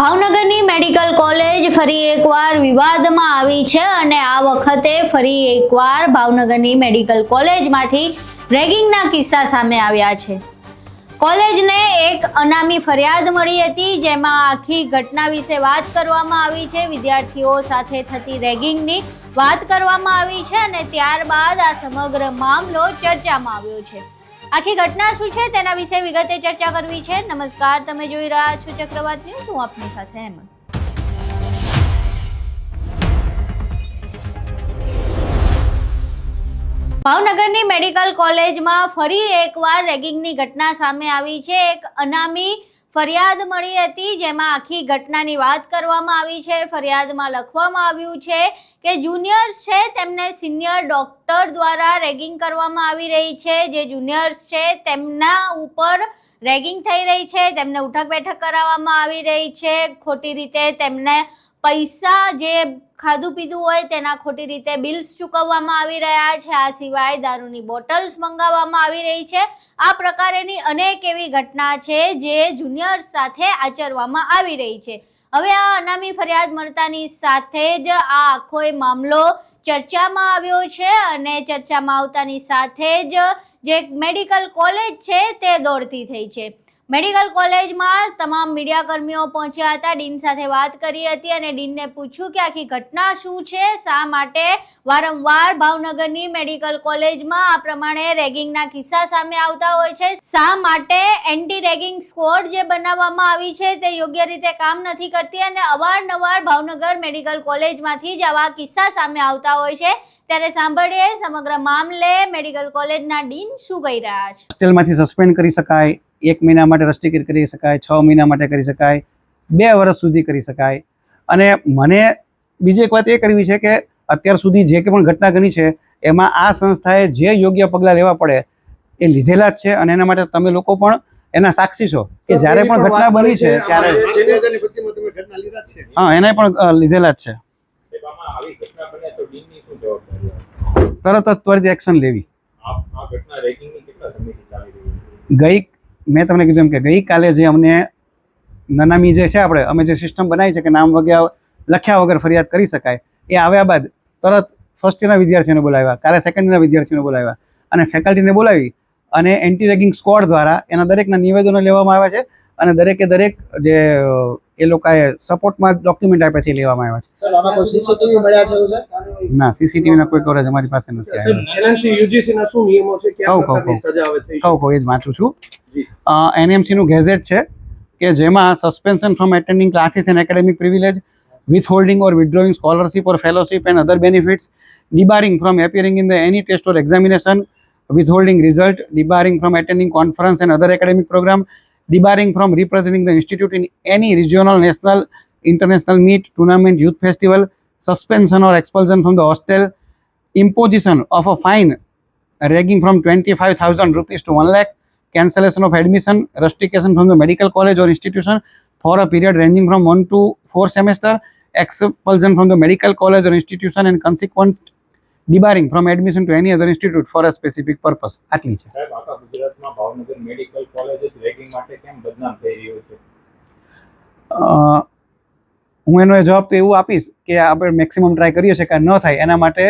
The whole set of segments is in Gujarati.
ભાવનગરની મેડિકલ કોલેજ ફરી એકવાર વિવાદમાં આવી છે અને આ વખતે ફરી એકવાર ભાવનગરની મેડિકલ કોલેજમાંથી રેગિંગના કિસ્સા સામે આવ્યા છે। કોલેજને એક અનામી ફરિયાદ મળી હતી, જેમાં આખી ઘટના વિશે વાત કરવામાં આવી છે। વિદ્યાર્થીઓ સાથે થતી રેગિંગની વાત કરવામાં આવી છે અને ત્યારબાદ આ સમગ્ર મામલો ચર્ચામાં આવ્યો છે। આખી ઘટના શું છે તેના વિશે વિગતે ચર્ચા કરવી છે। નમસ્કાર, તમે જોઈ રહ્યા છો ચક્રવાત ન્યૂઝ, હું આપની સાથે હેમંત। ભાવનગરની મેડિકલ કોલેજમાં ફરી એકવાર રેગિંગની ઘટના સામે આવી છે। એક અનામી ફરિયાદ મળી હતી, જેમાં આખી ઘટનાની વાત કરવામાં આવી છે। ફરિયાદમાં લખવામાં આવ્યું છે કે જુનિયર્સ છે તેમને સિનિયર ડોક્ટર દ્વારા રેગિંગ કરવામાં આવી રહી છે। જે જુનિયર્સ છે તેમના ઉપર રેગિંગ થઈ રહી છે, તેમને ઉઠક બેઠક કરાવવામાં આવી રહી છે, ખોટી રીતે તેમને પૈસા જે ખાધું પીધું હોય તેના ખોટી રીતે બિલ્સ ચૂકવવામાં આવી રહ્યા છે। આ સિવાય દારૂની બોટલ્સ મંગાવવામાં આવી રહી છે। આ પ્રકારેની અનેક એવી ઘટના છે જે જુનિયર્સ સાથે આચરવામાં આવી રહી છે। હવે આ અનામી ફરિયાદ મળતાની સાથે જ આ આખો મામલો ચર્ચામાં આવ્યો છે અને ચર્ચામાં આવતાની સાથે જ જે મેડિકલ કોલેજ છે તે દોડતી થઈ છે। મેડિકલ કોલેજમાં તમામ મીડિયાકર્મીઓ પહોંચ્યા હતા, ડીન સાથે વાત કરી હતી અને ડીનને પૂછ્યું કે આખી ઘટના શું છે, શા માટે વારંવાર ભાવનગરની મેડિકલ કોલેજમાં આ પ્રમાણે રેગિંગના કિસ્સા સામે આવતા હોય છે, શા માટે એન્ટી રેગિંગ સ્ક્વોડ જે બનાવવામાં આવી છે તે યોગ્ય રીતે કામ નથી કરતી અને અવારનવાર ભાવનગર મેડિકલ કોલેજમાંથી જ આવા કિસ્સા સામે આવતા હોય છે। ત્યારે સાંભળીએ સમગ્ર મામલે મેડિકલ કોલેજના ડીન શું કહી રહ્યા છે। હોસ્ટેલમાંથી સસ્પેન્ડ કરી શકાય, 1 મહિના માટે રસ્ટિકેટ કરી શકાય, 6 મહિના માટે કરી શકાય, 2 વર્ષ સુધી કરી શકાય। અને મને બીજી એક વાત એ કરવી છે કે અત્યાર સુધી જે કંઈ પણ ઘટના બની છે એમાં આ સંસ્થાએ જે યોગ્ય પગલાં લેવા પડે એ લીધેલા જ છે અને એના માટે તમે લોકો પણ એના સાક્ષી છો કે જ્યારે પણ ઘટના બની છે ત્યારે એને પણ લીધેલા જ છે। તરત જ ત્વરિત એક્શન લેવી। મેં તમને કીધું એમ કે ગઈકાલે જે અમને નનામી જે છે અમે જે સિસ્ટમ બનાવી છે કે નામ વગેરે લખ્યા વગર ફરિયાદ કરી શકાય, એ આવ્યા બાદ તરત ફર્સ્ટ યરના વિદ્યાર્થીઓને બોલાવ્યા, કાલે સેકન્ડ યરના વિદ્યાર્થીઓને બોલાવ્યા અને ફેકલ્ટીને બોલાવી અને એન્ટી રેગિંગ સ્ક્વોડ દ્વારા એના દરેકના નિવેદનો લેવામાં આવ્યા છે અને દરેકે દરેક જે એ લોકોએ સપોર્ટમાં ડોક્યુમેન્ટ આપ્યા છે એ લેવામાં આવ્યા છે। ના, સીસીટીવીના કોઈ કવરેજ અમારી પાસે નથી આવ્યા। એ જ વાંચું છું। એનએમસીનું ગેઝેટ છે કે જેમાં suspension from એટેન્ડિંગ classes and academic privilege, withholding or withdrawing scholarship or fellowship and other benefits, debarring from appearing in the any test or examination, withholding result, debarring from attending conference and other academic program, debarring from representing the institute in any regional, national, international meet, tournament, youth festival, suspension or expulsion from the hostel, imposition of a fine ranging from 25,000 rupees to 1 lakh, cancellation of admission, rustication from the medical college or institution for a period ranging from 1 to 4 semester, expulsion from the medical college or institution and consequent debarring from admission to any other institute for a specific purpose। આટલી છે। સાહેબ, આખા ગુજરાતમાં ભાવનગર મેડિકલ કોલેજ રેગિંગ માટે કેમ બદનામ થઈ રહ્યું છે? હું એનો જવાબ તો એવું આપીશ કે આપણે મેક્સિમમ ટ્રાય કરીએ છીએ કે ન થાય એના માટે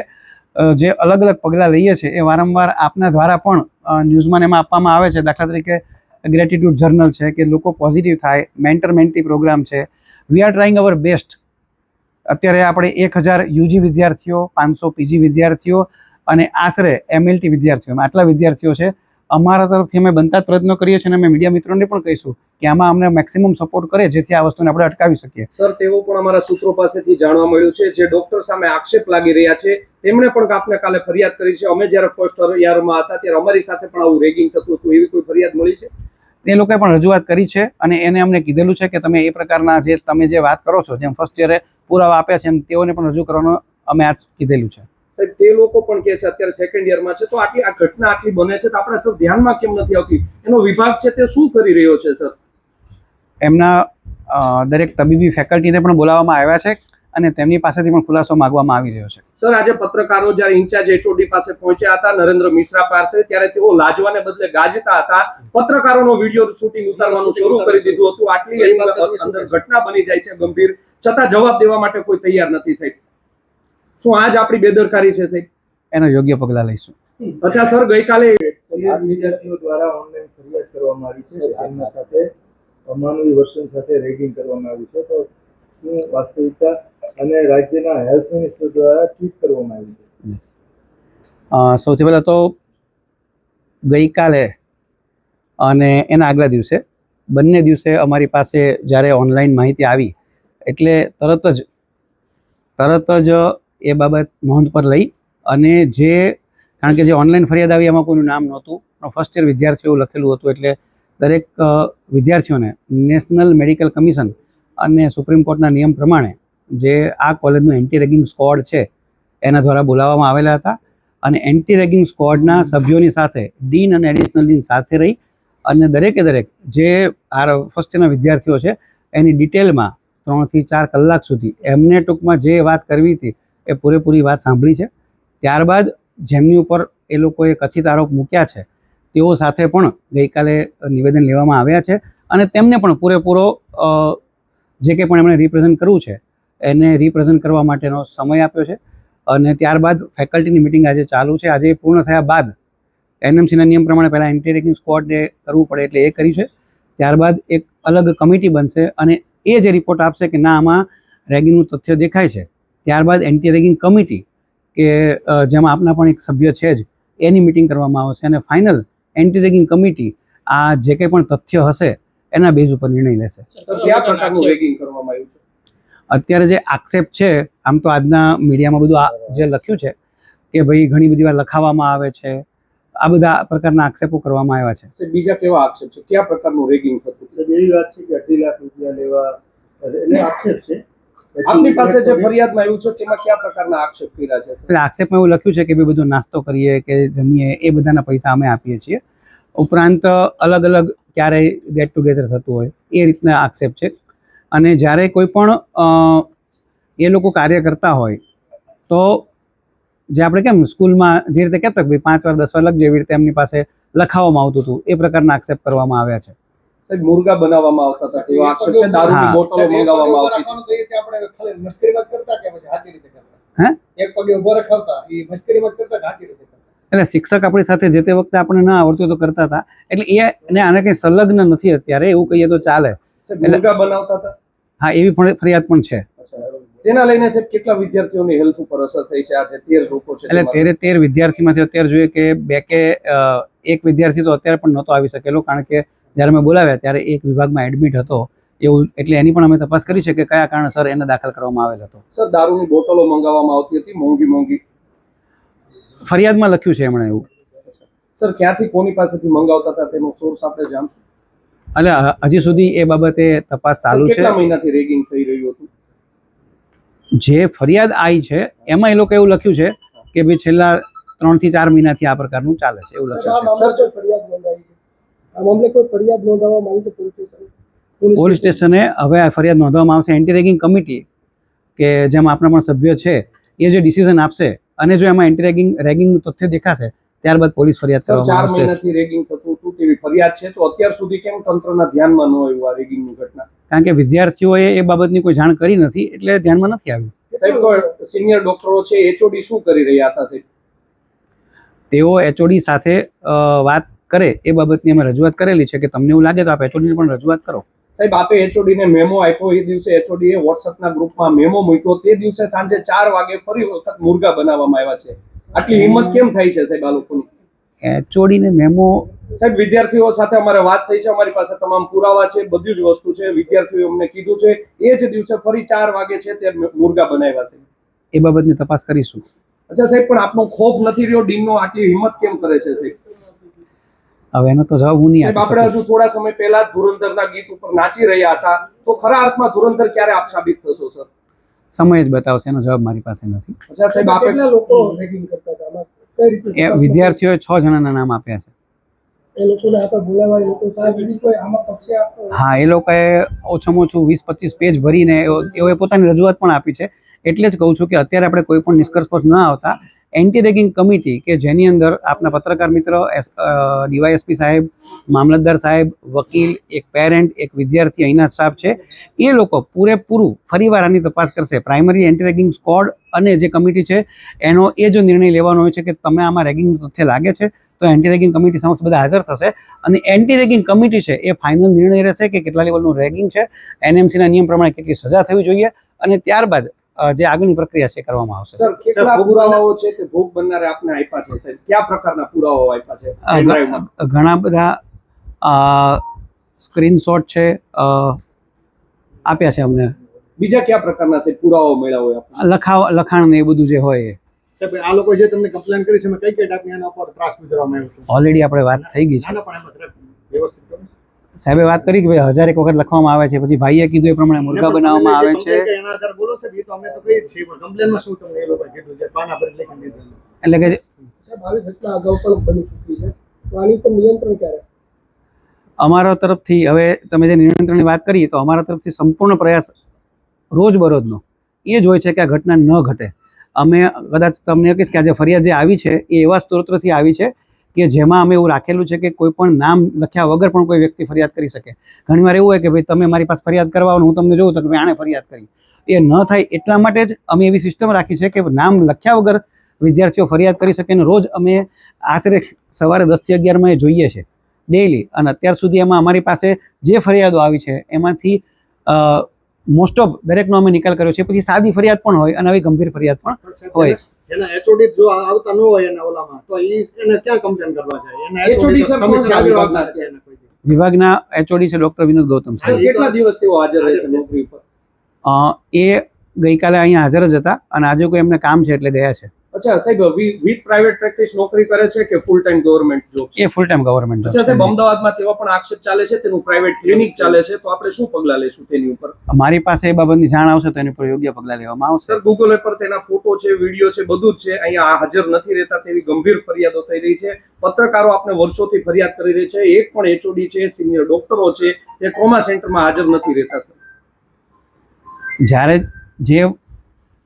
જે અલગ અલગ પગલાં લઈએ છીએ એ વારંવાર આપના દ્વારા પણ ન્યૂઝમાં એમાં આપવામાં આવે છે। દાખલા તરીકે ગ્રેટિટ્યૂડ જર્નલ છે કે લોકો પોઝિટિવ થાય, મેન્ટર મેન્ટી પ્રોગ્રામ છે। We are trying our best. અત્યારે આપણે 1000 યુજી વિદ્યાર્થીઓ, 500 પીજી વિદ્યાર્થીઓ અને આશરે એમએલટી વિદ્યાર્થીઓ, આટલા વિદ્યાર્થીઓ છે। અમારા તરફથી અમે બનતા જ પ્રયત્નો કરીએ છીએ અને અમે મીડિયા મિત્રોને પણ કહીશું કે આમાં અમને મેક્સિમમ સપોર્ટ કરે જેથી આ વસ્તુને આપણે અટકાવી શકીએ। સર, તેવું પણ અમારા સૂત્રો પાસેથી જાણવા મળ્યું છે, જે ડોક્ટર સામે આક્ષેપ લાગી રહ્યા છે તેમણે પણ આપને કાલે ફરિયાદ કરી છે। અમે જ્યારે ફર્સ્ટ યરમાં હતા ત્યારે અમારી સાથે પણ આવું રેગિંગ થતું હતું, એવી કોઈ ફરિયાદ મળી છે? એ લોકોએ પણ રજૂઆત કરી છે અને એને અમને કીધેલું છે કે તમે એ પ્રકારના જે તમે જે વાત કરો છો, જેમ ફર્સ્ટ યરે પુરાવા આપ્યા છે એમ તેઓને પણ રજૂ કરવાનું અમે આજ કીધેલું છે। સાહેબ, તે લોકો પણ કહે છે અત્યારે સેકન્ડ યરમાં છે તો આ ઘટના આટલી બને છે તો આપણે સર ધ્યાનમાં કેમ નથી આવતી? એનો વિભાગ છે તે શું કરી રહ્યો છે? સર, એમના દરેક તબીબી ફેકલ્ટીને પણ બોલાવવામાં આવ્યા છે અને તેમની પાસેથી પણ ખુલાસો માંગવામાં આવી રહ્યો છે. સર, આજે પત્રકારો જ્યારે ઇન્ચાર્જ એચઓડી પાસે પહોંચ્યા હતા નરેન્દ્ર મિશ્રા પાસે, ત્યારે તેઓ લાજવાને બદલે ગાજતા હતા. પત્રકારોનો વિડીયો શૂટિંગ ઉતારવાનું શરૂ કરી દીધું હતું. આટલી અંદર ઘટના બની જાય છે ગંભીર, છતાં જવાબ દેવા માટે કોઈ તૈયાર નથી સાહેબ. શું આજ આપણી બેદરકારી છે સાહેબ? એનો યોગ્ય પગલાં લઈશું. અચ્છા સર, ગઈકાલે વિદ્યાર્થીઓ દ્વારા ઓનલાઈન ફરિયાદ કરવામાં આવી છે. તેમના સાથે અમાનવી વર્તન સાથે રેગિંગ કરવામાં આવી છે. તો શું વાસ્તવિકતા અને રાજ્યના હેલ્થ મિનિસ્ટર દ્વારા ટ્વીટ કરવામાં આવી છે? સૌથી પહેલાં તો ગઈકાલે અને એના આગલા દિવસે બંને દિવસે અમારી પાસે જ્યારે ઓનલાઈન માહિતી આવી એટલે તરત જ એ બાબત નોંધ પર લઈ અને કારણ કે જે ઓનલાઈન ફરિયાદ આવી એમાં કોઈનું નામ નહોતું, પણ ફર્સ્ટ યર વિદ્યાર્થીઓ લખેલું હતું એટલે દરેક વિદ્યાર્થીઓને નેશનલ મેડિકલ કમિશન અને સુપ્રીમ કોર્ટના નિયમ પ્રમાણે જે આ કોલેજનું એન્ટી રેગિંગ સ્ક્વોડ છે એના દ્વારા બોલાવવામાં આવેલા હતા અને એન્ટી રેગિંગ સ્ક્વોડના સભ્યોની સાથે ડીન અને એડિશનલ ડીન સાથે રહી અને દરેકે દરેક જે આ ફર્સ્ટ યરના વિદ્યાર્થીઓ છે એની ડિટેલમાં 3 થી 4 કલાક સુધી એમને ટૂંકમાં જે વાત કરવી હતી એ પૂરેપૂરી વાત સાંભળી છે. ત્યારબાદ જેમની ઉપર એ લોકોએ કથિત આરોપ મૂક્યા છે તેઓ સાથે પણ ગઈકાલે નિવેદન લેવામાં આવ્યા છે અને તેમને પણ પૂરેપૂરો જે કંઈ પણ એમણે રિપ્રેઝન્ટ કરવું છે એને રિપ્રેઝન્ટ કરવા માટેનો સમય આપ્યો છે અને ત્યારબાદ ફેકલ્ટીની મિટિંગ આજે ચાલુ છે. આજે પૂર્ણ થયા બાદ એનએમસીના નિયમ પ્રમાણે પહેલાં એન્ટી રેગિંગ સ્ક્વોડને કરવું પડે એટલે એ કરી છે. ત્યારબાદ એક અલગ કમિટી બનશે અને એ જે રિપોર્ટ આપશે કે ના આમાં રેગિંગનું તથ્ય દેખાય છે, ત્યારબાદ એન્ટી રેગિંગ કમિટી કે જેમાં આપના પણ એક સભ્ય છે જ એની મિટિંગ કરવામાં આવશે અને ફાઇનલ એન્ટી રેગિંગ કમિટી આ જે કંઈ પણ તથ્ય હશે એના બેઝ ઉપર નિર્ણય લેશે. કયા પ્રકારનું રેગિંગ કરવામાં આવ્યું છે? અત્યારે જે આક્ષેપ છે, આમ તો આજના મીડિયામાં બધું જે લખ્યું છે કે ભાઈ ઘણી બધી વાર લખાવવામાં આવે છે, આ બધા પ્રકારના આક્ષેપો કરવામાં આવ્યા છે. બીજા કેવા આક્ષેપ છે? કયા પ્રકારનું રેગિંગ થતું? એવી વાત છે કે 2.5 લાખ રૂપિયા લેવા એટલે આક્ષેપ છે. આપની પાસે જે ફરિયાદમાં આવ્યું છે તેમાં કયા પ્રકારના આક્ષેપ કર્યા છે? એટલે આક્ષેપમાં એવું લખ્યું છે કે ભાઈ બધું નાસ્તો કરીએ કે જમીએ એ બધાના પૈસા અમે આપીએ છીએ. ઉપરાંત અલગ અલગ ક્યારેય ગેટ ટુગેધર થતું હોય એ રીતના આક્ષેપ છે. અને જ્યારે કોઈ પણ એ લોકો કાર્ય કરતા હોય તો જે આપણે કેમ સ્કૂલમાં જે રીતે કહેતા કે ભાઈ 5 વાર 10 વાર લખજો એવી રીતે એમની પાસે લખાવવામાં આવતું હતું એ પ્રકારના આક્ષેપ કરવામાં આવ્યા છે. સાહેબ, મુર્ગા બનાવવામાં આવતા હતા એવો આક્ષેપ છે. દારૂની બોટલો મંગાવવામાં આવતી હતી. એટલે શિક્ષક આપણી સાથે જે તે વખતે આપણને ના આવડતું તો કરતા હતા એટલે એને આને કંઈ સંલગ્ન નથી અત્યારે એવું કહીએ તો ચાલે. મુર્ગા બનાવતા હતા? હા, એવી ફરિયાદ પણ છે. તેના લઈને સાહેબ કેટલા વિદ્યાર્થીઓની હેલ્થ ઉપર અસર થઈ છે? આજે 13 લોકો છે એટલે 13 વિદ્યાર્થીમાંથી અત્યારે જોઈએ કે એક વિદ્યાર્થી તો અત્યારે પણ નહોતો આવી શકેલો કારણ કે જ્યારે મેં બોલાવ્યા ત્યારે એક વિભાગમાં એડમિટ હતો એવું, એટલે એની પણ અમે તપાસ કરી છે કે કયા કારણસર એને દાખલ કરવામાં આવેલ હતો. સર, દારૂની બોટલો મંગાવવામાં આવતી હતી મોંઘી ફરિયાદમાં લખ્યું છે એમણે એવું. સર, ક્યાંથી કોની પાસેથી મંગાવતા હતા તેનો સોર્સ આપણે જાણશું? એટલે હજી સુધી એ બાબતે તપાસ ચાલુ છે. કેટલા મહિનાથી રેગિંગ થઈ રહ્યું હતું? જે ફરિયાદ આવી છે એમાં એ લોકો એવું લખ્યું છે કે ભાઈ છેલ્લા 3 થી 4 મહિનાથી આ પ્રકારનું ચાલે છે એવું લખ્યું છે. સર, જો ફરિયાદ નોંધાવી છે આ મામલે કોઈ ફરિયાદ નોંધાવવામાં આવી છે પોલીસ સ્ટેશને? હવે આ ફરિયાદ નોંધવામાં આવશે. એન્ટી રેગિંગ કમિટી કે જેમાં આપણા પણ સભ્ય છે એ જે ડિસિઝન આપશે અને જો એમાં એન્ટી રેગિંગનું તથ્ય દેખાશે ત્યારબાદ પોલીસ ફરિયાદ કરવામાં આવશે. 4 મહિનાથી રેગિંગ થતું હતું તેવી ફરિયાદ છે, તો અત્યાર સુધી કેમ તંત્રના ધ્યાનમાં ન આવ્યું આ રેગિંગની ઘટના? કારણ કે વિદ્યાર્થીઓએ એ બાબતની કોઈ જાણ કરી નથી એટલે ધ્યાનમાં નથી આવ્યું. સાહેબ, તો સિનિયર ડોક્ટરો છે એચઓડી શું કરી રહ્યા હતા સાહેબ? તેઓ એચઓડી સાથે વાત કરે એ બાબતની અમે રજૂઆત કરેલી છે કે તમને એવું લાગે તો આપ એચઓડીને પણ રજૂઆત કરો. સાહેબ, આપે એચઓડીને મેમો આપ્યો, એ દિવસે એચઓડીએ વોટ્સએપના ગ્રુપમાં મેમો મૂક્યો, તે દિવસે સાંજે 4 વાગે ફરી વખત મુર્ગા બનાવવામાં આવ્યા છે. આટલી હિંમત કેમ થાય છે સાહેબ આ લોકોની? એચઓડીને મેમો? સાહેબ, વિદ્યાર્થીઓ સાથે અમારે વાત થઈ છે, અમારી પાસે તમામ પુરાવા છે, બધી જ વસ્તુ છે. વિદ્યાર્થીઓ અમને કીધું છે એ જ દિવસે ફરી 4 વાગે છે તે મુર્ગા બનાવ્યા છે. એ બાબતની તપાસ કરીશું. અચ્છા સાહેબ, પણ આપનો ખોફ નથી રહ્યો ડીનનો? આટલી હિંમત કેમ કરે છે સાહેબ? હવે એનો તો જવાબ હું નહીં આપી આપણે હજુ થોડા સમય પહેલા ધુરંધરના ગીત ઉપર નાચી રહ્યા હતા, તો ખરા અર્થમાં ધુરંધર ક્યારે આપ સાબિત થશો સર? સમય જ બતાવશે, એનો જવાબ મારી પાસે નથી. અચ્છા સાહેબ, આપે કેટલા લોકો રેગિંગ કરતા હતા? કઈ રીતે? એ વિદ્યાર્થીઓએ 6 જણાના નામ આપ્યા છે. એ લોકોને આપણે બોલાવા, એ લોકો સાહેબ કોઈ આમાં પક્ષે હા, એ લોકોએ ઓછામાં ઓછું 20-25 પેજ ભરીને એઓએ પોતાની રજૂઆત પણ આપી છે એટલે જ કહું છું કે અત્યારે આપણે કોઈ પણ નિષ્કર્ષ પર ન આવતા એન્ટી રેગિંગ કમિટી કે જેની અંદર આપના પત્રકાર મિત્ર, ડીવાયએસપી સાહેબ, મામલતદાર સાહેબ, વકીલ, એક પેરેન્ટ, એક વિદ્યાર્થી અહીંના સ્ટાફ છે, એ લોકો પૂરેપૂરું ફરીવાર આની તપાસ કરશે. પ્રાઇમરી એન્ટી રેગિંગ સ્ક્વોડ અને જે કમિટી છે એનો એ જો નિર્ણય લેવાનો હોય છે કે તમે આમાં રેગિંગનું તથ્ય લાગે છે તો એન્ટી રેગિંગ કમિટી સમક્ષ બધા હાજર થશે અને એન્ટી રેગિંગ કમિટી છે એ ફાઇનલ નિર્ણય રહેશે કે કેટલા લેવલનું રેગિંગ છે, એનએમસીના નિયમ પ્રમાણે કેટલી સજા થવી જોઈએ અને ત્યારબાદ જે આગળની પ્રક્રિયા છે કરવામાં આવશે. સર, કેટલા પુરાવાઓ છે તે ભોગ બનનારે આપને આપ્યા છે સાહેબ? કયા પ્રકારના પુરાવાઓ આપ્યા છે પેનડ્રાઈવમાં? ઘણા બધા સ્ક્રીનશોટ છે આપ્યા છે અમને. બીજા કયા પ્રકારના સાહેબ પુરાવાઓ મળ્યા હોય આપને? લખાણ ને એ બધું જે હોય એ સાહેબ આ લોકો જે તમને કમ્પ્લેન કરી છે કઈ કઈ ટાઈપની આના ઉપર ત્રાસ ગુજારવામાં આવ્યો છે? ઓલરેડી આપણે વાત થઈ ગઈ છે. આના પણ એમાં વ્યવસ્થિત કરો. સાહેબે વાત કરી કે ભાઈ 1000 એક વખત લખવામાં આવે છે, પછી ભાઈએ કીધું એ પ્રમાણે મુર્ગા બનાવવામાં આવે છે. એના આધાર બોલો સાહેબ, એ તો અમે તો કહીએ જ છીએ, પણ કમ્પ્લેનમાં શું તમને એ લોકોએ કીધું છે? પાના પર લખીને દીધું એટલે કે સાહેબ આવી ઘટના અગાઉ પણ બની ચૂકી છે, તો આની પર નિયંત્રણ ક્યારે? અમારા તરફથી હવે તમે જે નિયંત્રણની વાત કરી તો અમારા તરફથી સંપૂર્ણ પ્રયાસ રોજબરોજનો એ જ હોય છે કે આ ઘટના ન ઘટે. અમે કદાચ તમને કહીશ કે આજે ફરિયાદ જે આવી છે એ એવા સ્ત્રોતથી આવી છે કે જેમાં અમે એવું રાખેલું છે કે કોઈ પણ નામ લખ્યા વગર પણ કોઈ વ્યક્તિ ફરિયાદ કરી શકે. ઘણીવાર એવું હોય કે ભાઈ તમે મારી પાસે ફરિયાદ કરવા આવો, હું તમને જોઉં તો કે ભાઈ આણે ફરિયાદ કરી. એ ન થાય એટલા માટે જ અમે એવી સિસ્ટમ રાખી છે કે નામ લખ્યા વગર વિદ્યાર્થીઓ ફરિયાદ કરી શકે. અને રોજ અમે આશરે સવારે 10 થી 11 એ જોઈએ છે ડેઈલી. અને અત્યાર સુધી એમાં અમારી પાસે જે ફરિયાદો આવી છે એમાંથી મોસ્ટ ઓફ દરેકનો અમે નિકાલ કર્યો છે. પછી સાદી ફરિયાદ પણ હોય અને આવી ગંભીર ફરિયાદ પણ હોય. એના એચઓડી જો આવતા ન હોય એના ઓલામાં તો એને ક્યાં કમ્પ્લેન કરવા જાય? એના HOD સર કોણ છે વિભાગના? વિભાગના એચઓડી છે ડૉક્ટર વિનોદ ગૌતમ સાહેબ. કેટલા દિવસ તેઓ હાજર રહે છે નોકરી પર? એ ગઈકાલે અહીંયા હાજર જ હતા અને આજે કોઈ એમને કામ છે એટલે ગયા છે. અચ્છા સાહેબ, વિથ પ્રાઇવેટ પ્રેક્ટિસ નોકરી કરે છે કે ફૂલ ટાઈમ ગવર્મેન્ટ જોબ? એ ફૂલ ટાઈમ ગવર્મેન્ટ અચ્છા સાહેબ, અમદાવાદમાં તેવા પણ આક્ષેપ ચાલે છે તેનું પ્રાઇવેટ ક્લિનિક ચાલે છે, તો આપણે શું પગલાં લેશું તેની ઉપર? મારી પાસે એ બાબતની જાણ આવશે તો એની પર યોગ્ય પગલાં લેવામાં આવશે. સર, ગૂગલ પર તેના ફોટો છે, વિડીયો છે, બધું જ છે. અહીંયા હાજર નથી રહેતા તેવી ગંભીર ફરિયાદો થઈ રહી છે. પત્રકારો આપને વર્ષોથી ફરિયાદ કરી રહી છે. એક પણ એચઓડી છે, સિનિયર ડોક્ટરો છે, તે ટ્રોમા સેન્ટરમાં હાજર નથી રહેતા. સર, જ્યારે જે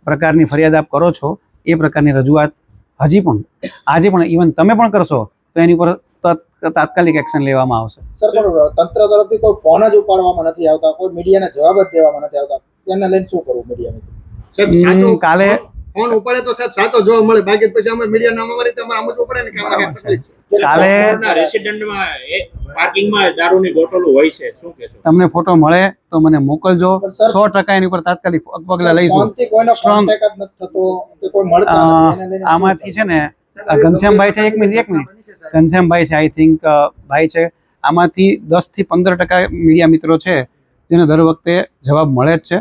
પ્રકારની ફરિયાદ આપ કરો છો એ પ્રકારની રજૂઆત હજી પણ આજે પણ ઇવન તમે પણ કરશો તો એની પર તાત્કાલિક એક્શન લેવામાં આવશે. સર, પણ તંત્ર તરફથી કોઈ ફોન જ ઉપાડવામાં નથી આવતા, કોઈ મીડિયાને જવાબ જ દેવામાં નથી આવતા, તેને લઈને શું કરવું મીડિયાને? સાહેબ કાલે ફોન ઉપાડે તો સાહેબ સાચો જવાબ મળે, બાકી પછી અમે મીડિયા નામ અમારી તો આમ જ ઉપડે ને કે આમાં તકલીફ છે. કાલે રેસિડેન્ટમાં પાર્કિંગમાં દારૂની બોટલો હોય છે, શું કહેશો? તમને ફોટો મળે તો મને મોકલજો. 100% એની ઉપર તાત્કાલિક પગલાં લઈશું. ફોનથી કોઈનો કોન્ટેક્ટ જ નથી થતો કે કોઈ મળતા નથી, એને લઈને શું આમાંથી છે ને ઘનશ્યામભાઈ છે, એક મિનિટ ઘનશ્યામભાઈ છે, આઈ થિંક ભાઈ છે. આમાંથી 10 થી 15% મીડિયા મિત્રો છે જેને દર વખતે જવાબ મળે જ છે.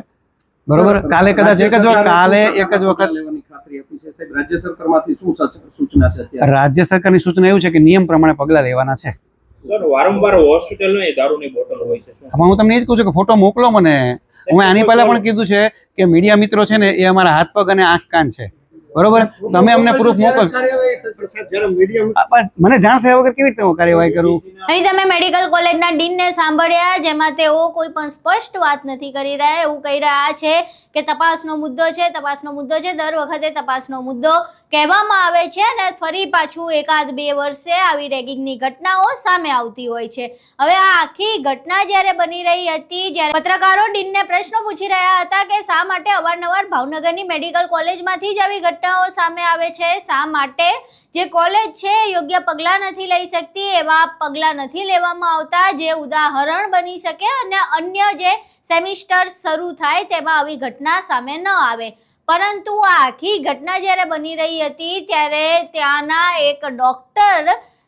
બરોબર, કાલે કદાચ એક જ વખત લેવાની ખાતરી આપી છે સાહેબ. રાજ્ય સરકારમાંથી શું સૂચના છે અત્યારે? રાજ્ય સરકારની સૂચના એવું છે કે નિયમ પ્રમાણે પગલાં લેવાના છે. સર, વારંવાર હોસ્પિટલમાં દારૂની બોટલ હોય છે, શું? હું તમને એ જ કહું છું કે ફોટો મોકલો મને. હું આની પહેલા પણ કીધું છે કે મીડિયા મિત્રો છે ને એ અમારા હાથ પગ અને આંખ કાન છે. બરોબર, તમે અમને પ્રૂફ મોકલશો. મને જાણ થયા વગર કેવી રીતે હું કાર્યવાહી કરું? અહીં તમે મેડિકલ કોલેજના ડીનને સાંભળ્યા, જેમાં તેઓ કોઈ પણ સ્પષ્ટ વાત નથી કરી રહ્યા. એવું કહી રહ્યા છે કે તપાસનો મુદ્દો છે, તપાસનો મુદ્દો છે. દર વખતે તપાસનો મુદ્દો કહેવામાં આવે છે અને ફરી પાછું 1-2 વર્ષે આવી રેગિંગની ઘટનાઓ સામે આવતી હોય છે. હવે આ આખી ઘટના જ્યારે બની રહી હતી, જ્યારે પત્રકારો ડીનને પ્રશ્નો પૂછી રહ્યા હતા કે શા માટે અવારનવાર ભાવનગરની મેડિકલ કોલેજમાંથી જ આવી ઘટનાઓ સામે આવે છે, શા માટે જે કોલેજ છે યોગ્ય પગલાં નથી લઈ શકતી, એવા પગલાં નથી લેવામાં આવતા જે ઉદાહરણ બની શકે અને અન્ય જે સેમિસ્ટર શરૂ થાય તેમાં આવી ઘટના સામે ન આવે. પરંતુ આ આખી ઘટના જ્યારે બની રહી હતી ત્યારે ત્યાંના એક ડૉક્ટર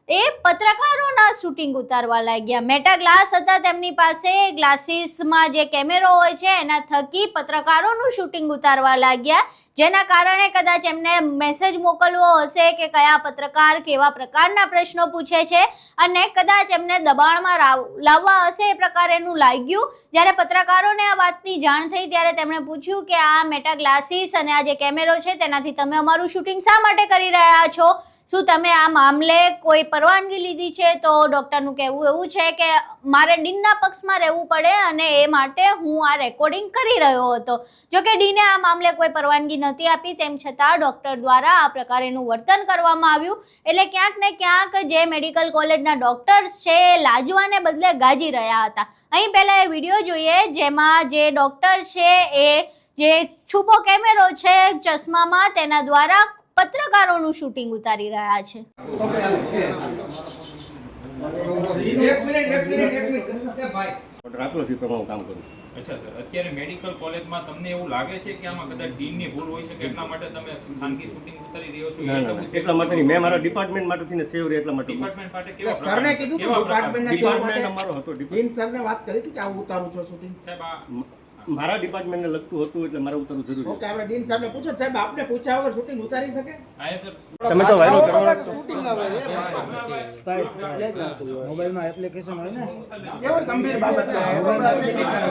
એ પત્રકારોના શૂટિંગ ઉતારવા લાગ્યા. મેટા ગ્લાસ હતા તેમની પાસે, ગ્લાસીસમાં જે કેમેરો હોય છે એના થકી પત્રકારોનું શૂટિંગ ઉતારવા લાગ્યા, જેના કારણે કદાચ એમને મેસેજ મોકલવો હશે કે કયા પત્રકાર કેવા પ્રકારના પ્રશ્નો પૂછે છે અને કદાચ એમને દબાણમાં લાવવા હશે એ પ્રકારેનું લાગ્યું. જ્યારે પત્રકારોને આ વાતની જાણ થઈ ત્યારે તેમણે પૂછ્યું કે આ મેટા ગ્લાસીસ અને આ જે કેમેરો છે તેનાથી તમે અમારું શૂટિંગ શા માટે કરી રહ્યા છો? શું તમે આ મામલે કોઈ પરવાનગી લીધી છે? તો ડૉક્ટરનું કહેવું એવું છે કે મારે ડીનના પક્ષમાં રહેવું પડે અને એ માટે હું આ રેકોર્ડિંગ કરી રહ્યો હતો. જો કે ડીને આ મામલે કોઈ પરવાનગી નથી આપી, તેમ છતાં ડૉક્ટર દ્વારા આ પ્રકારેનું વર્તન કરવામાં આવ્યું. એટલે ક્યાંક ને ક્યાંક જે મેડિકલ કોલેજના ડૉક્ટર્સ છે એ લાજવાને બદલે ગાજી રહ્યા હતા. અહીં પહેલાં એ વિડીયો જોઈએ જેમાં જે ડૉક્ટર છે એ જે છુપો કેમેરો છે ચશ્મામાં તેના દ્વારા પત્રકારોનું શૂટિંગ ઉતારી રહ્યા છે. અચ્છા સર, અત્યારે મેડિકલ કોલેજમાં તમને એવું લાગે છે કે આમાં કદાચ ડીનની ભૂલ હોય છે કે એટલા માટે તમે ખાનગી શૂટિંગ ઉતારી રહ્યો છો? ના, ના, એટલા માટે નહીં. મેં મારા ડિપાર્ટમેન્ટ માટેથી ને સેવ રહે એટલા માટે. ડિપાર્ટમેન્ટ માટે કેવા સરને કીધું કે ડિપાર્ટમેન્ટના સેવા ડિપાર્ટમેન્ટ માટે અમારો હતો. ડીન સરને વાત કરી હતી કે આવું ઉતારું છો શૂટિંગ. સાહેબ આ મારા ડિપાર્ટમેન્ટને લગતું હતું એટલે મારે ઉતારવું જરૂરી ઓકે, આપણે ડીન સાહેબને પૂછો સાહેબ આપને પૂછ્યા વગર શૂટિંગ ઉતારી શકે? હા સર, તમે તો વાયરલ કરવા મોબાઈલમાં એપ્લિકેશન હોય ને કેવી ગંભીર બાબત છે. મોબાઈલમાં એપ્લિકેશન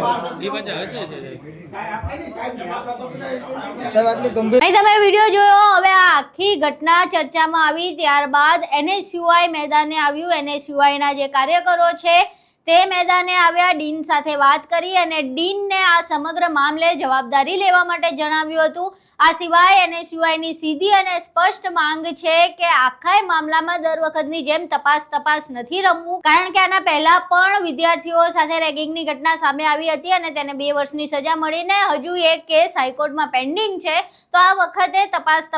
સાહેબ આટલી ગંભીર અહીં તમે વિડીયો જોયો. હવે આ આખી ઘટના ચર્ચામાં આવી ત્યારબાદ NSUI મેદાને આવ્યું. NSUIના જે કાર્યકરો છે તે મેદાને આવ્યા, ડીન સાથે વાત કરી અને ડીનને આ સમગ્ર મામલે જવાબદારી લેવા માટે જણાવ્યું હતું. આ સિવાય NSUIની સીધી અને સ્પષ્ટ માંગ છે કે આખા મામલામાં દર વખતની જેમ તપાસ નથી રમવું, કારણ કે આના પહેલા પણ વિદ્યાર્થીઓ સાથે રેગિંગની ઘટના સામે આવી હતી અને તેને 2 વર્ષની સજા મળીને હજુ એક કેસ હાઈકોર્ટમાં પેન્ડિંગ છે. તો આ વખતે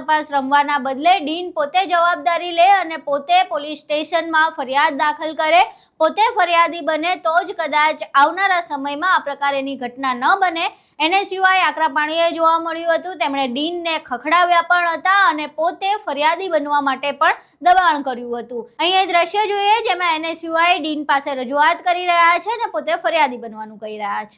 તપાસ રમવાના બદલે ડીન પોતે જવાબદારી લે અને પોતે પોલીસ સ્ટેશનમાં ફરિયાદ દાખલ કરે, પોતે ફરિયાદી બને તો જ કદાચ આવનારા સમયમાં આ પ્રકારેની ઘટના ન બને. NSUI આકરા પાણીએ જોવા મળ્યું હતું. તેમણે ડીનને ખખડાવ્યા પણ હતા અને પોતે ફરિયાદી બનવા માટે પણ દબાણ કર્યું હતું. અહીંયા દ્રશ્ય જોઈએ જેમાં NSUI ડીન પાસે રજૂઆત કરી રહ્યા છે અને પોતે ફરિયાદી બનવાનું કહી રહ્યા છે.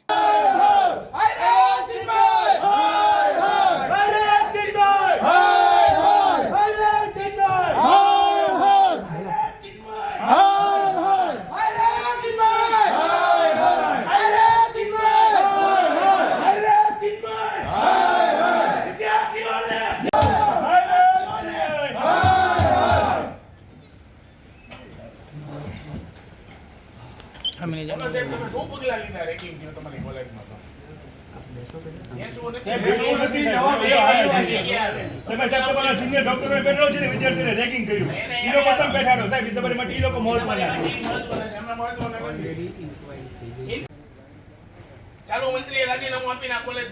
ચાલુ મંત્રીએ રાજીનામું આપીને આ કોલેજ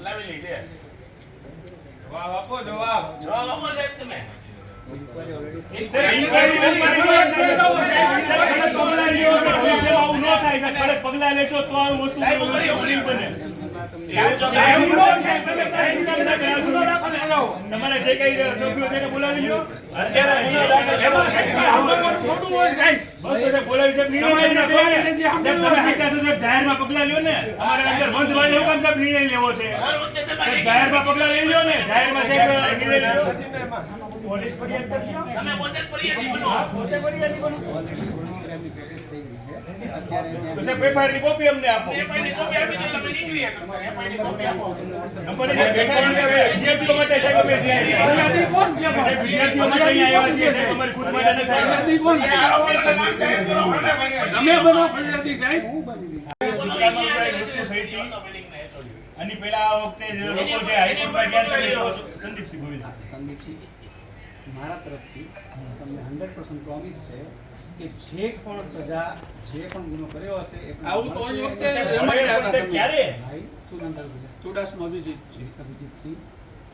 લાવેલી છે. જવાબ આપો સાહેબ તમે. પગલા લેશો તો આ વસ્તુ તમારે જે કઈ સભ્યો છે બોલાવી લો. જાહેરમાં પગલા લ્યો ને. અમારે અંદર બંધ એવું કામ સાહેબ નિર્ણય લેવો છે. જાહેરમાં પગલા લઈ લો ને. જાહેરમાં નિર્ણય લો. પોલીસ ફરિયાદ કરશો? તમે પોતે ફરિયાદી બનો. પોતે ફરિયાદી બનો. પેપર ની કોપી અમને આપો. પેપર ની કોપી આપી દો. તમે નીકળી ગયા. પેપર ની કોપી આપો. વિદ્યાર્થીઓ માટે સાહેબ અમે છીએ. ફરિયાદી કોણ છે? વિદ્યાર્થીઓ માટે અહીંયા આવ્યા છીએ સાહેબ. અમારી ખુદ માટે નથી. ફરિયાદી કોણ છે? તમે બનો ફરિયાદી સાહેબ. અને પેલા વખતે લોકો જે હાઈકોર્ટમાં ગયા હતા સંદીપસિંહ ગોવિંદ. સંદીપસિંહ, મારા તરફથી તમને 100% પ્રોમિસ છે કે જે પણ સજા, જે પણ ગુનો કર્યો હશે એ આવું તો જ વખતે ક્યારે? ભાઈ શું નામ તારું? ચુડાસમા અભિજીત છે. અભિજીતસિંહ,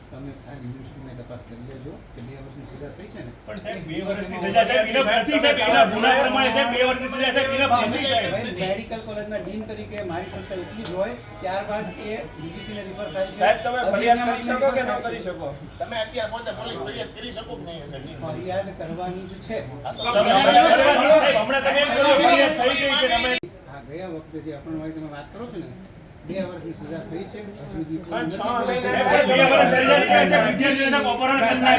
તમે ખાલી યુનિવર્સિટીમાં તપાસ કરી લેજો કે 2 વર્ષની સજા થઈ છે ને. પણ સાહેબ 2 વર્ષની સજા સાહેબ ઇનફ નથી સાહેબ. એના ગુના પ્રમાણે સાહેબ 2 વર્ષની સજા સાહેબ ઇનફ નથી સાહેબ. મેડિકલ કોલેજના ડીન તરીકે મારી સત્તા એટલી જ હોય, ત્યારબાદ એ યુજીસીને રિફર થાય છે. સાહેબ તમે ફરિયાદ કરી શકો કે ન કરી શકો? તમે અત્યારે પોતે પોલીસ ફરિયાદ કરી શકો કે નહીં હશે? ફરિયાદ કરવાની જ છે. હમણાં તમે એમ કહો ફરિયાદ થઈ ગઈ છે. તમે આ ગયા વખતે જે અપણવાળી તમે વાત કરો છો ને, 2 વર્ષની સજા થઈ છે, હજુ સુધી પણ 6 નથી.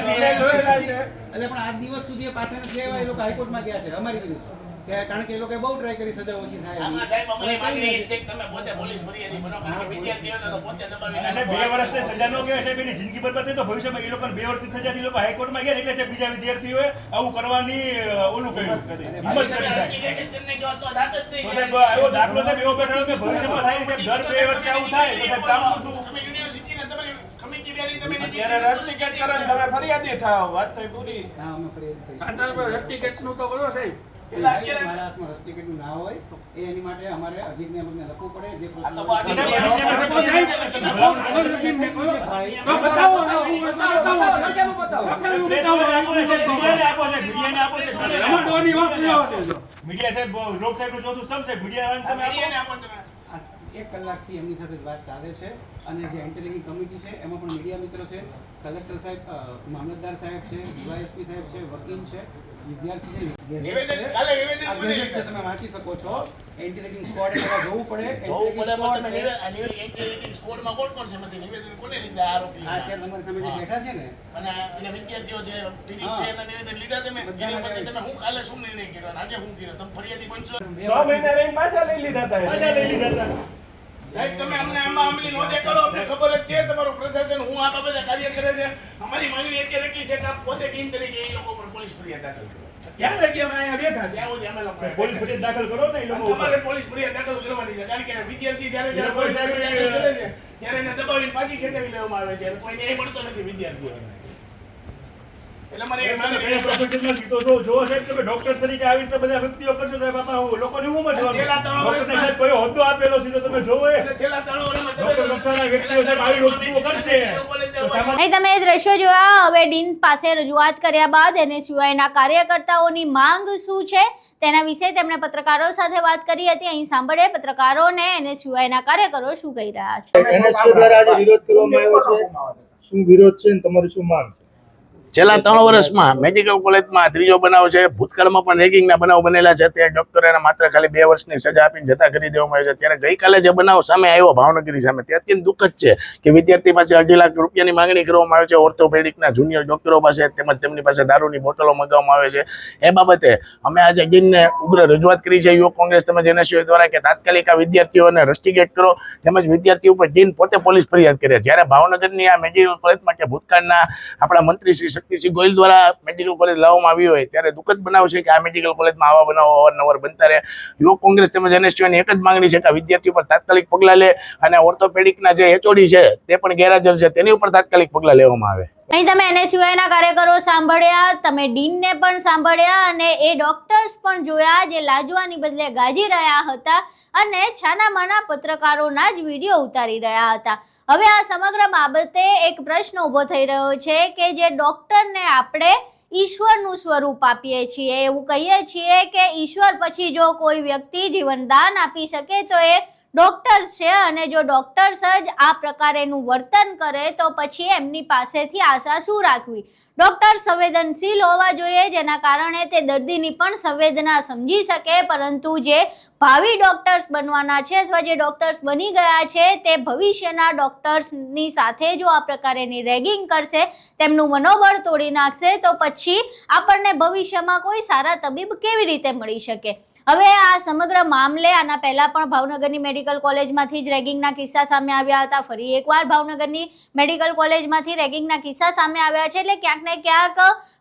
મહિના જોયેલા છે. એટલે પણ આજ દિવસ સુધી એ પાછા નથી આવ્યા. એ લોકો હાઈકોર્ટમાં ગયા છે અમારી વિરુદ્ધ. કારણ કે એ લોકોએ બહુ ટ્રાય કરી સજા ઓછી થાય આમાં સાહેબ અમારી માંગણી એ છે કે તમે પોતે પોલીસ ફરિયાદી બનો, કારણ કે વિદ્યાર્થીઓને તો પોતે દબાવી અને સાહેબ 2 વર્ષની સજા નો કહેવાય સાહેબ, એની જિંદગી બરબાદ થઈ તો ભવિષ્યમાં એ લોકોને 2 વર્ષની સજાથી લોકો હાઈકોર્ટમાં ગયા એટલે સાહેબ બીજા વિદ્યાર્થીઓએ આવું કરવાની ઓલું કર્યું, હિંમત કરી સાહેબ. investigated કરીને કહો તો થાત જ નહીં. તો સાહેબ એવો દાખલો સાહેબ એવો બેઠો કે ભવિષ્યમાં થાય સાહેબ, દર 2 વર્ષે આવું થાય તો સાહેબ કામનું શું? તમે યુનિવર્સિટીને તમારી કમિટી બેની તમે અત્યારે રસ્ટિકેટ કરો ને તમે ફરિયાદી થાઓ, વાત થઈ પૂરી. હા અમે ફરિયાદ થઈ આ તમે રસ્ટિકેટ નું તો કરો સાહેબ. પેલા અત્યારે મારા હાથમાં રસ્ટિકેટનું ના હોય તો એની માટે અમારે અજીતને અમને લખવું પડે જે આ તો procedure- મીડિયા સાહેબ લોક સાહેબ ચોથું સ્તંભ સાહેબ, મીડિયા તમે મીડિયાને આપો તમે. આ 1 કલાકથી એમની સાથે જ વાત ચાલે છે અને જે એન્ટી કમિટી છે એમાં પણ મીડિયા મિત્રો છે, કલેક્ટર સાહેબ, મામલતદાર સાહેબ છે, ડીવાયએસપી સાહેબ છે, વકીલ છે, વિદ્યાર્થી છે, નિવેદન કાલે નિવેદન આ કોને ગેઝેટ છે, તમે વાંચી શકો છો. એન્ટી રેગિંગ સ્ક્વોડ એટલે જોવું પડે. જોવું પડે Anti-ragging પણ squad તમે છે. આ નિવેદન સ્કોડમાં કોણ કોણ છે? એમાંથી નિવેદન કોને લીધા આરોપી? આ અત્યારે તમારી સામે જે બેઠા છે ને અને એને વિદ્યાર્થીઓ છે, પીડિત છે, એના નિવેદન લીધા તમે? એના પછી તમે હું કાલે શું નિર્ણય કર્યો અને આજે શું કર્યો? તમે ફરિયાદી બનશો? 6 મહિના રહીને પાછા લઈ લીધા હતા. પાછા લઈ લીધા હતા. સાહેબ તમે અમને આમાં અમલી નો દેખાડો, અમને ખબર જ છે તમારું પ્રશાસન હું આ બાબતે કાર્ય કરે છે. અમારી માંગણી અત્યારે એટલી છે કે આપ પોતે ડીન તરીકે એ લોકો પર પોલીસ ફરિયાદ દાખલ કરો. ક્યાં લગી અમે અહીંયા બેઠા છે? જ્યાં સુધી અમે લોકો પોલીસ ફરિયાદ દાખલ કરો ને એ લોકો ઉપર. તમારે પોલીસ ફરિયાદ દાખલ કરવાની છે, કારણ કે વિદ્યાર્થી જ્યારે એ લોકો પોલીસ સાહેબ ફરિયાદ દાખલ કરે છે ત્યારે એને દબાવીને પાછી ખેંચાવી લેવામાં આવે છે અને કોઈ ન્યાય મળતો નથી વિદ્યાર્થીઓને. એટલે મને એ તમે માંગણી કયા પ્રોફેશનમાં કીધો છો? જો સાહેબ તમે ડોક્ટર તરીકે આવી રીતે બધા વ્યક્તિઓ કરશો તો બાપા હું લોકોને હું મજવાનું? છેલ્લા 3 ડોક્ટરને સાહેબ કોઈ હોદ્દો આપેલો છે તો તમે જોવો એ. એટલે છેલ્લા 3 વર્ષમાં ડોક્ટર કક્ષાના વ્યક્તિઓ સાહેબ આવી વસ્તુઓ કરશે તો સામાન્ય અહીં તમે એ દ્રશ્યો જોયા. હવે ડીન પાસે રજૂઆત કર્યા બાદ NSUIના કાર્યકર્તાઓની માંગ શું છે તેના વિશે તેમણે પત્રકારો સાથે વાત કરી હતી. અહીં સાંભળીએ પત્રકારોને NSUIના કાર્યકરો શું કહી રહ્યા છે. NSU દ્વારા આજે વિરોધ કરવામાં આવ્યો છે. શું વિરોધ છે ને તમારી શું માંગ છે? છેલ્લા 3 વર્ષમાં મેડિકલ કોલેજમાં ત્રીજો બનાવ છે. ભૂતકાળમાં પણ રેગિંગના બનાવ બનેલા છે. તે ડોક્ટરોને માત્ર ખાલી 2 વર્ષની સજા આપીને જતા કરી દેવામાં આવે છે. ત્યારે ગઈકાલે જે બનાવ સામે આવ્યો ભાવનગરી સામે, તે અત્યંત દુઃખદ છે કે વિદ્યાર્થી પાસે 2.5 લાખ રૂપિયાની માંગણી કરવામાં આવે છે. ઓર્થોપેડિકના જુનિયર ડોક્ટરો પાસે તેમજ તેમની પાસે દારૂની બોટલો મંગાવવામાં આવે છે. એ બાબતે અમે આજે ડીનને ઉગ્ર રજૂઆત કરી છે યુવક કોંગ્રેસ તેમજ NSU દ્વારા કે તાત્કાલિક આ વિદ્યાર્થીઓને રસ્ટિકેટ કરો તેમજ વિદ્યાર્થીઓ ઉપર ડીન પોતે પોલીસ ફરિયાદ કરે. જ્યારે ભાવનગરની આ મેડિકલ કોલેજમાં કે ભૂતકાળના આપણા મંત્રી શ્રી શક્તિસિંહ ગોહિલ દ્વારા મેડિકલ કોલેજ લાવવામાં આવી હોય ત્યારે દુઃખદ બનાવ છે કે આ મેડિકલ કોલેજમાં આવા બનાવો અવારનવાર બનતા રહે. યુવક કોંગ્રેસ તેમજ NSUની એક જ માંગણી છે કે આ વિદ્યાર્થીઓ પર તાત્કાલિક પગલાં લે અને ઓર્થોપેડિકના જે HOD છે તે પણ ગેરહાજર છે તેની ઉપર તાત્કાલિક પગલાં લેવામાં આવે. અહીં તમે NSUIના કાર્યકરો સાંભળ્યા, તમે ડીનને પણ સાંભળ્યા અને એ ડોક્ટર્સ પણ જોયા જે લાજવાની બદલે ગાજી રહ્યા હતા અને છાનામાના પત્રકારોના જ વિડીયો ઉતારી રહ્યા હતા. હવે આ સમગ્ર બાબતે એક પ્રશ્ન ઊભો થઈ રહ્યો છે કે જે ડોક્ટરને આપણે ઈશ્વરનું સ્વરૂપ આપીએ છીએ, એવું કહીએ છીએ કે ઈશ્વર પછી જો કોઈ વ્યક્તિ જીવનદાન આપી શકે તો એ ડોક્ટર્સ છે અને જો ડોક્ટર્સ જ આ પ્રકારેનું વર્તન કરે તો પછી એમની પાસેથી આશા શું રાખવી. ડોક્ટર સંવેદનશીલ હોવા જોઈએ જેના કારણે તે દર્દીની પણ સંવેદના સમજી શકે, પરંતુ જે ભાવિ ડોક્ટર્સ બનવાના છે અથવા જે ડોક્ટર્સ બની ગયા છે તે ભવિષ્યના ડોક્ટર્સની સાથે જો આ પ્રકારેની રેગિંગ કરશે, તેમનું મનોબળ તોડી નાખશે તો પછી આપણને ભવિષ્યમાં કોઈ સારા તબીબ કેવી રીતે મળી શકે. હવે આ સમગ્ર મામલે આના પહેલા પણ ભાવનગરની મેડિકલ કોલેજમાંથી જ રેગિંગના કિસ્સા સામે આવ્યા હતા. ફરી એકવાર ભાવનગરની મેડિકલ કોલેજમાંથી રેગિંગના કિસ્સા સામે આવ્યા છે. એટલે ક્યાંક ને ક્યાંક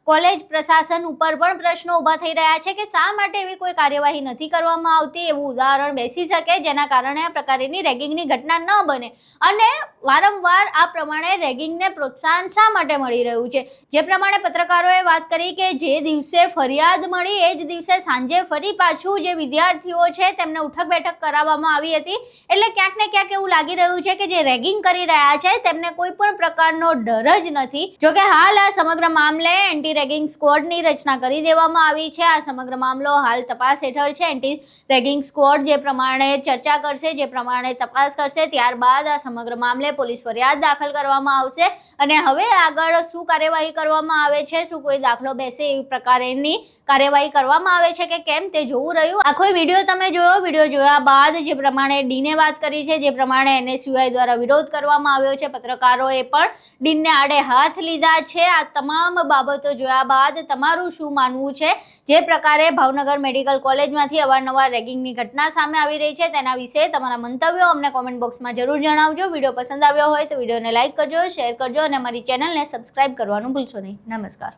કોલેજ પ્રશાસન ઉપર પણ પ્રશ્નો ઊભા થઈ રહ્યા છે કે શા માટે એવી કોઈ કાર્યવાહી નથી કરવામાં આવતી. એવું ઉદાહરણ બેસી શકે જેના કારણે આ પ્રકારની રેગિંગની ઘટના ન બને અને વારંવાર આ પ્રમાણે રેગિંગને પ્રોત્સાહન શા માટે મળી રહ્યું છે. જે પ્રમાણે પત્રકારોએ વાત કરી કે જે દિવસે ફરિયાદ મળી એ જ દિવસે સાંજે ફરી પાછું જે વિદ્યાર્થીઓ છે તેમને ઉઠક બેઠક કરાવવામાં આવી હતી. એટલે ક્યાંક ને ક્યાંક એવું લાગી રહ્યું છે કે જે રેગિંગ કરી રહ્યા છે તેમને કોઈ પણ પ્રકારનો ડર જ નથી. જોકે હાલ આ સમગ્ર મામલે એન્ટી રેગિંગ સ્ક્વોડની રચના કરી દેવામાં આવી છે. આ સમગ્ર મામલો હાલ તપાસ હેઠળ છે. એન્ટી રેગિંગ સ્ક્વોડ જે પ્રમાણે ચર્ચા કરશે, જે પ્રમાણે તપાસ કરશે, ત્યારબાદ આ સમગ્ર મામલે પોલીસ ફરિયાદ દાખલ કરવામાં આવશે અને હવે આગળ શું કાર્યવાહી કરવામાં આવે છે, શું કોઈ દાખલો બેસે એવી પ્રકારની કાર્યવાહી કરવામાં આવે છે કે કેમ તે જોવું રહ્યું. કહ્યું. આખો વિડીયો તમે જોયો. વિડીયો જોયા બાદ જે પ્રમાણે ડીને વાત કરી છે, જે પ્રમાણે NSUI દ્વારા વિરોધ કરવામાં આવ્યો છે, પત્રકારોએ પણ ડીનને આડે હાથ લીધા છે. આ તમામ બાબતો જોયા બાદ તમારું શું માનવું છે? જે પ્રકારે ભાવનગર મેડિકલ કોલેજમાંથી અવારનવાર રેગિંગની ઘટના સામે આવી રહી છે, તેના વિશે તમારા મંતવ્યો અમને કોમેન્ટ બોક્સમાં જરૂર જણાવજો. વિડીયો પસંદ આવ્યો હોય તો વિડીયોને લાઇક કરજો, શેર કરજો અને અમારી ચેનલને સબસ્ક્રાઇબ કરવાનું ભૂલશો નહીં. નમસ્કાર.